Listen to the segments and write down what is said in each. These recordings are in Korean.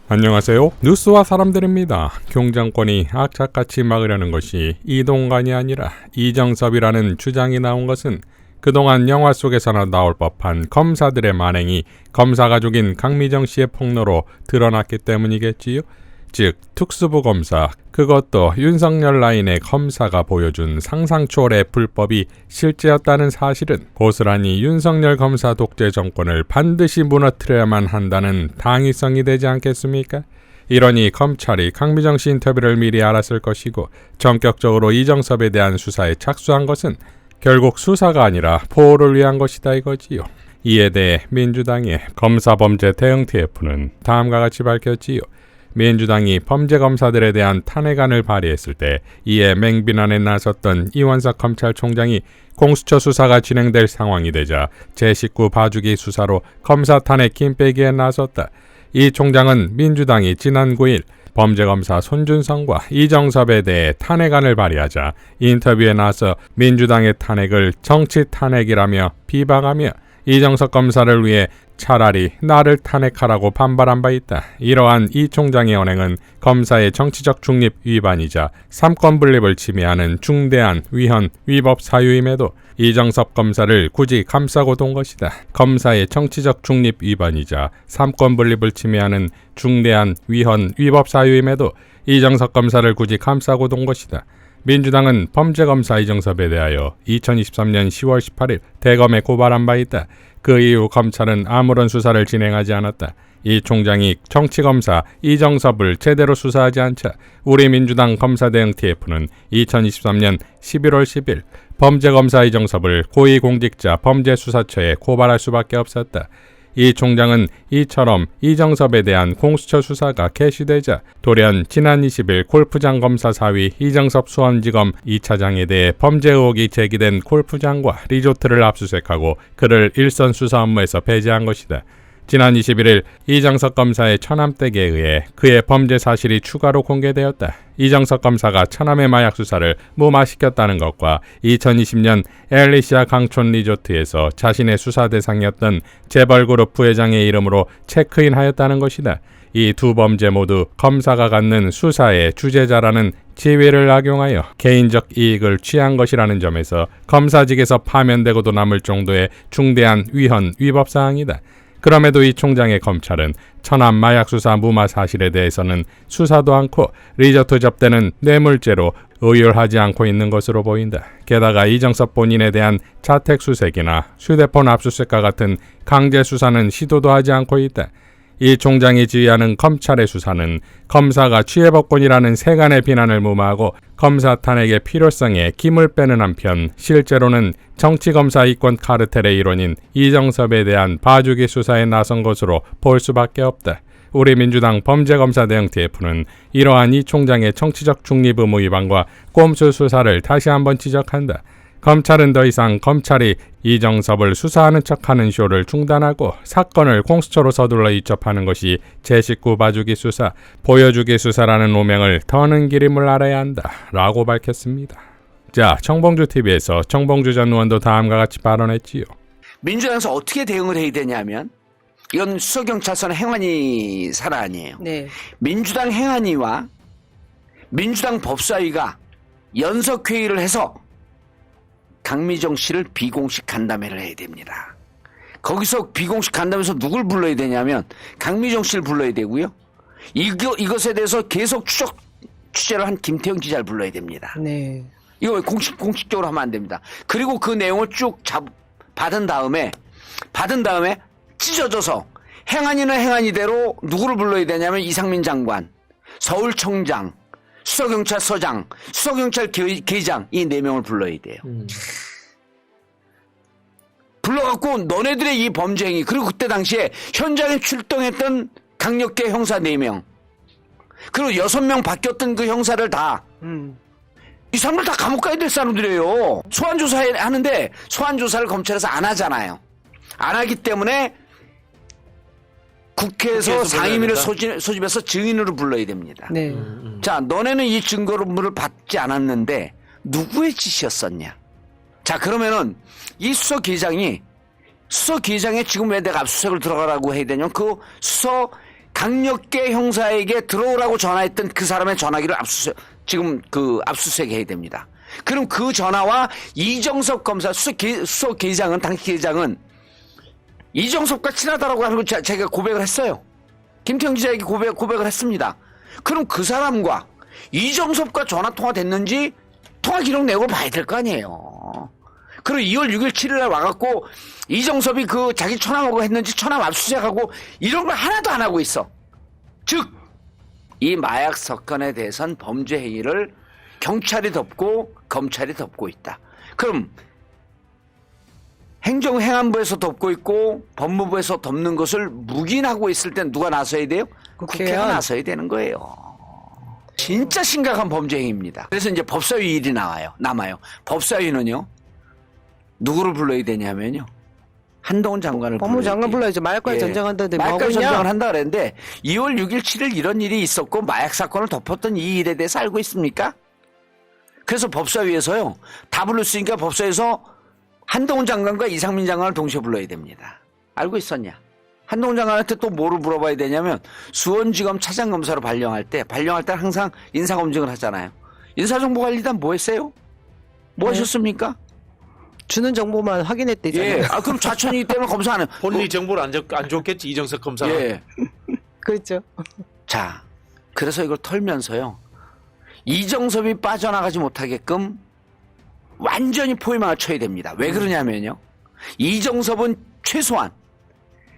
안녕하세요. 뉴스와 사람들입니다. 경정권이 악착같이 막으려는 것이 이동관이 아니라 이정섭이라는 주장이 나온 것은 그동안 영화 속에서나 나올 법한 검사들의 만행이 검사 가족인 강미정 씨의 폭로로 드러났기 때문이겠지요. 즉 특수부 검사, 그것도 윤석열 라인의 검사가 보여준 상상 초월의 불법이 실제였다는 사실은 고스란히 윤석열 검사 독재 정권을 반드시 무너뜨려야만 한다는 당위성이 되지 않겠습니까? 이러니 검찰이 강미정 씨 인터뷰를 미리 알았을 것이고 전격적으로 이정섭에 대한 수사에 착수한 것은 결국 수사가 아니라 보호를 위한 것이다 이거지요. 이에 대해 민주당의 검사범죄 대응 TF는 다음과 같이 밝혔지요. 민주당이 범죄 검사들에 대한 탄핵안을 발의했을 때 이에 맹비난에 나섰던 이원석 검찰총장이 공수처 수사가 진행될 상황이 되자 제19 봐주기 수사로 검사 탄핵 김빼기에 나섰다. 이 총장은 민주당이 지난 9일 범죄검사 손준성과 이정섭에 대해 탄핵안을 발의하자 인터뷰에 나서 민주당의 탄핵을 정치 탄핵이라며 비방하며 이정섭 검사를 위해 차라리 나를 탄핵하라고 반발한 바 있다. 이러한 이 총장의 언행은 검사의 정치적 중립 위반이자 삼권 분립을 침해하는 중대한 위헌, 위법 사유임에도 이정섭 검사를 굳이 감싸고 돈 것이다. 검사의 정치적 중립 위반이자 삼권 분립을 침해하는 중대한 위헌, 위법 사유임에도 이정섭 검사를 굳이 감싸고 돈 것이다. 민주당은 범죄검사 이정섭에 대하여 2023년 10월 18일 대검에 고발한 바 있다. 그 이후 검찰은 아무런 수사를 진행하지 않았다. 이 총장이 정치검사 이정섭을 제대로 수사하지 않자 우리 민주당 검사대응 TF는 2023년 11월 10일 범죄검사 이정섭을 고위공직자 범죄수사처에 고발할 수밖에 없었다. 이 총장은 이처럼 이정섭에 대한 공수처 수사가 개시되자 돌연 지난 20일 골프장 검사 사위 이정섭 수원지검 2차장에 대해 범죄 의혹이 제기된 골프장과 리조트를 압수수색하고 그를 일선 수사 업무에서 배제한 것이다. 지난 21일 이정섭 검사의 처남댁에 의해 그의 범죄 사실이 추가로 공개되었다. 이정섭 검사가 처남의 마약 수사를 무마시켰다는 것과 2020년 엘리시아 강촌 리조트에서 자신의 수사 대상이었던 재벌그룹 부회장의 이름으로 체크인하였다는 것이다. 이 두 범죄 모두 검사가 갖는 수사의 주재자라는 지위를 악용하여 개인적 이익을 취한 것이라는 점에서 검사직에서 파면되고도 남을 정도의 중대한 위헌, 위법 사항이다. 그럼에도 이 총장의 검찰은 처남 마약 수사 무마 사실에 대해서는 수사도 않고 리조트 접대는 뇌물죄로 의율하지 않고 있는 것으로 보인다. 게다가 이정섭 본인에 대한 자택 수색이나 휴대폰 압수수색과 같은 강제 수사는 시도도 하지 않고 있다. 이 총장이 지휘하는 검찰의 수사는 검사가 취해법권이라는 세간의 비난을 무마하고 검사 탄핵의 필요성에 김을 빼는 한편 실제로는 정치검사 이권 카르텔의 일원인 이정섭에 대한 봐주기 수사에 나선 것으로 볼 수밖에 없다. 우리 민주당 범죄검사 대응 TF는 이러한 이 총장의 정치적 중립 의무 위반과 꼼수 수사를 다시 한번 지적한다. 검찰은 더 이상 검찰이 이정섭을 수사하는 척하는 쇼를 중단하고 사건을 공수처로 서둘러 이첩하는 것이 제19 봐주기 수사, 보여주기 수사라는 오명을 더는 기림을 알아야 한다 라고 밝혔습니다. 자, 정봉주TV에서 정봉주 전 의원도 다음과 같이 발언했지요. 민주당에서 어떻게 대응을 해야 되냐면 이건 수서경찰서는 행안위 사안 아니에요. 네. 민주당 행안위와 민주당 법사위가 연석회의를 해서 강미정 씨를 비공식 간담회를 해야 됩니다. 거기서 비공식 간담회에서 누굴 불러야 되냐면 강미정 씨를 불러야 되고요. 이것에 대해서 계속 취재를 한 김태형 기자를 불러야 됩니다. 네. 이거 공식적으로 하면 안 됩니다. 그리고 그 내용을 쭉 받은 다음에 찢어져서 행안위는 행안위대로 누구를 불러야 되냐면 이상민 장관, 서울청장, 수서경찰서장, 수서경찰계장 이 4명을 불러야 돼요. 불러갖고 너네들의 이 범죄 행위 그리고 그때 당시에 현장에 출동했던 강력계 형사 4명 그리고 6명 바뀌었던 그 형사를 다 이 사람들 다 감옥 가야 될 사람들이에요. 소환조사하는데 소환조사를 검찰에서 안 하잖아요. 안 하기 때문에 국회에서 상임위를 소집해서 증인으로 불러야 됩니다. 네. 자, 너네는 이 증거를 받지 않았는데 누구의 짓이었었냐? 자, 그러면은 이 수서계장이 지금 왜 내가 압수수색을 들어가라고 해야 되냐면 그 수서 강력계 형사에게 들어오라고 전화했던 그 사람의 전화기를 지금 압수수색해야 됩니다. 그럼 그 전화와 이정섭 검사 수석계장은 당시 계장은 이정섭과 친하다라고 하는 걸 제가 고백을 했어요. 김태형 기자에게 고백을 했습니다. 그럼 그 사람과 이정섭과 전화 통화됐는지 통화 기록 내용을 봐야 될 거 아니에요. 그리고 2월 6일 7일 날 와갖고 이정섭이 자기 처남하고 했는지 처남 압수수색하고 이런 걸 하나도 안 하고 있어. 즉, 이 마약 사건에 대해선 범죄 행위를 경찰이 덮고 검찰이 덮고 있다. 그럼 행안부에서 덮고 있고 법무부에서 덮는 것을 묵인하고 있을 땐 누가 나서야 돼요? 국회가 나서야 되는 거예요. 진짜 심각한 범죄 행위입니다. 그래서 이제 법사위 일이 남아요. 법사위는요, 누구를 불러야 되냐면요, 한동훈 장관을 법무부 장관 불러야죠. 마약과의 전쟁한다는데 마약과의 전쟁을 한다 그랬는데 2월 6일 7일 이런 일이 있었고 마약 사건을 덮었던 이 일에 대해서 알고 있습니까? 그래서 법사위에서요, 다 불렀으니까 법사위에서 한동훈 장관과 이상민 장관을 동시에 불러야 됩니다. 알고 있었냐? 한동훈 장관한테 또 뭐를 물어봐야 되냐면 수원지검 차장검사로 발령할 때 항상 인사검증을 하잖아요. 인사정보관리단 뭐 했어요? 뭐 하셨습니까? 주는 정보만 확인했대잖아요. 예. 그럼 좌천이기 때문에 검사하는. 본인이 정보를 안 줬겠지, 이정석 검사는. 예. 그렇죠. 자, 그래서 이걸 털면서요, 이정섭이 빠져나가지 못하게끔 완전히 포위망을 쳐야 됩니다. 왜 그러냐면요, 이정섭은 최소한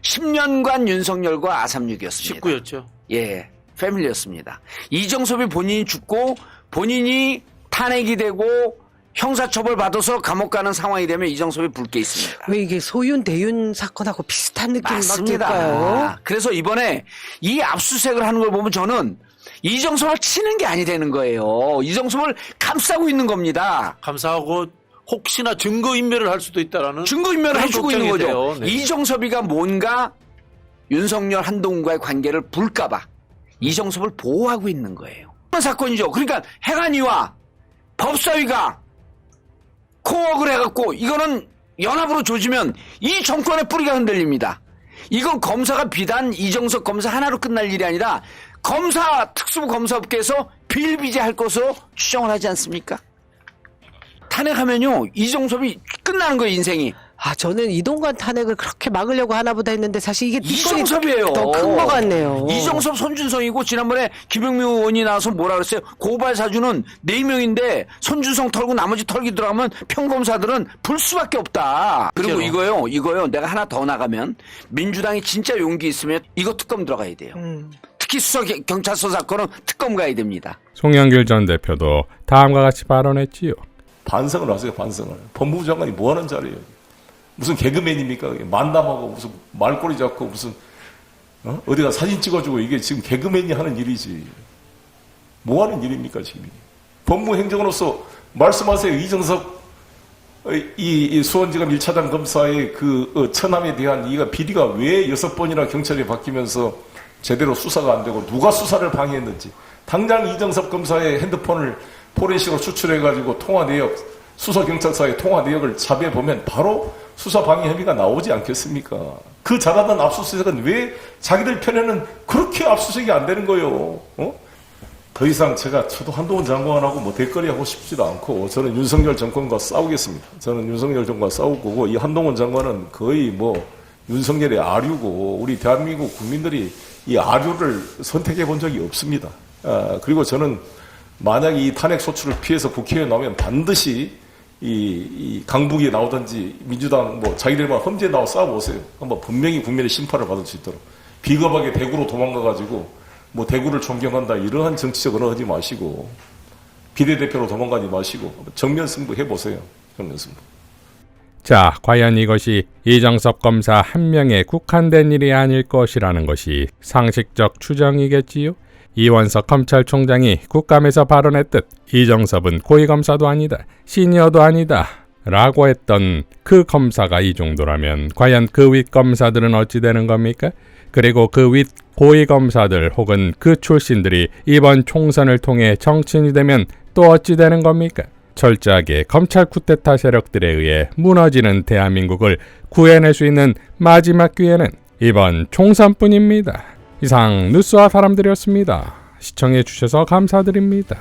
10년간 윤석열과 아삼육이었습니다. 식구였죠. 예, 패밀리였습니다. 이정섭이 본인이 죽고 본인이 탄핵이 되고 형사처벌 받아서 감옥 가는 상황이 되면 이정섭이 불 게 있습니다. 왜 이게 소윤 대윤 사건하고 비슷한 느낌이 맞습니다. 맡길까요? 그래서 이번에 이 압수수색을 하는 걸 보면 저는 이정섭을 치는 게 아니 되는 거예요. 이정섭을 감싸고 있는 겁니다. 감사하고 혹시나 증거인멸을 할 수도 있다라는 증거인멸을 해주고 있는 거죠. 돼요. 네. 이정섭이가 뭔가 윤석열 한동훈과의 관계를 볼까봐 이정섭을 보호하고 있는 거예요. 그런 사건이죠. 그러니까 행안위와 법사위가 코어를 해갖고 이거는 연합으로 조지면 이 정권의 뿌리가 흔들립니다. 이건 검사가 비단 이정석 검사 하나로 끝날 일이 아니라 특수부 검사업계에서 비일비재할 것으로 추정을 하지 않습니까? 탄핵하면요, 이정섭이 끝나는 거예요, 인생이. 저는 이동관 탄핵을 그렇게 막으려고 하나 보다 했는데 사실 이게 이정섭이에요. 더 큰 것 같네요. 이정섭, 손준성이고 지난번에 김용민 의원이 나와서 뭐라 그랬어요? 고발 사주는 4명인데 손준성 털고 나머지 털기 들어가면 평검사들은 불 수밖에 없다. 그리고 이거요. 내가 하나 더 나가면 민주당이 진짜 용기 있으면 이거 특검 들어가야 돼요. 특히 경찰서 사건은 특검 가야 됩니다. 송영길 전 대표도 다음과 같이 발언했지요. 반성을 하세요, 반성을. 법무부 장관이 뭐 하는 자리예요? 무슨 개그맨입니까? 만남하고 무슨 말꼬리 잡고 무슨 어디가 사진 찍어주고 이게 지금 개그맨이 하는 일이지. 뭐 하는 일입니까 지금? 법무행정으로서 말씀하세요. 이정석 이 수원지검 1차장 검사의 그 처남에 대한 이가 비리가 왜 6번이나 경찰이 바뀌면서 제대로 수사가 안 되고 누가 수사를 방해했는지 당장 이정석 검사의 핸드폰을 포렌식으로 추출해가지고 통화 내역, 수서경찰서의 통화 내역을 잡아보면 바로 수사 방해 혐의가 나오지 않겠습니까? 그 잘하던 압수수색은 왜 자기들 편에는 그렇게 압수수색이 안 되는 거예요? 더 이상 저도 한동훈 장관하고 뭐 대거리 하고 싶지도 않고 저는 윤석열 정권과 싸우겠습니다. 저는 윤석열 정권과 싸울 거고 이 한동훈 장관은 거의 뭐 윤석열의 아류고 우리 대한민국 국민들이 이 아류를 선택해 본 적이 없습니다. 그리고 저는 만약에 이 탄핵 소추를 피해서 국회에 나오면 반드시 이 강북이 나오든지 민주당 뭐 자기들만 험지에 나와 싸워보세요. 한번 분명히 국민의 심판을 받을 수 있도록. 비겁하게 대구로 도망가가지고 뭐 대구를 존경한다 이러한 정치적 언어 하지 마시고 비례대표로 도망가지 마시고 정면 승부 해보세요. 정면 승부. 자, 과연 이것이 이정섭 검사 한 명에 국한된 일이 아닐 것이라는 것이 상식적 추정이겠지요? 이원석 검찰총장이 국감에서 발언했듯 이정섭은 고위검사도 아니다, 시니어도 아니다 라고 했던 그 검사가 이 정도라면 과연 그 윗검사들은 어찌 되는 겁니까? 그리고 그 윗 고위검사들 혹은 그 출신들이 이번 총선을 통해 정치인이 되면 또 어찌 되는 겁니까? 철저하게 검찰 쿠데타 세력들에 의해 무너지는 대한민국을 구해낼 수 있는 마지막 기회는 이번 총선뿐입니다. 이상 뉴스와 사람들이었습니다. 시청해 주셔서 감사드립니다.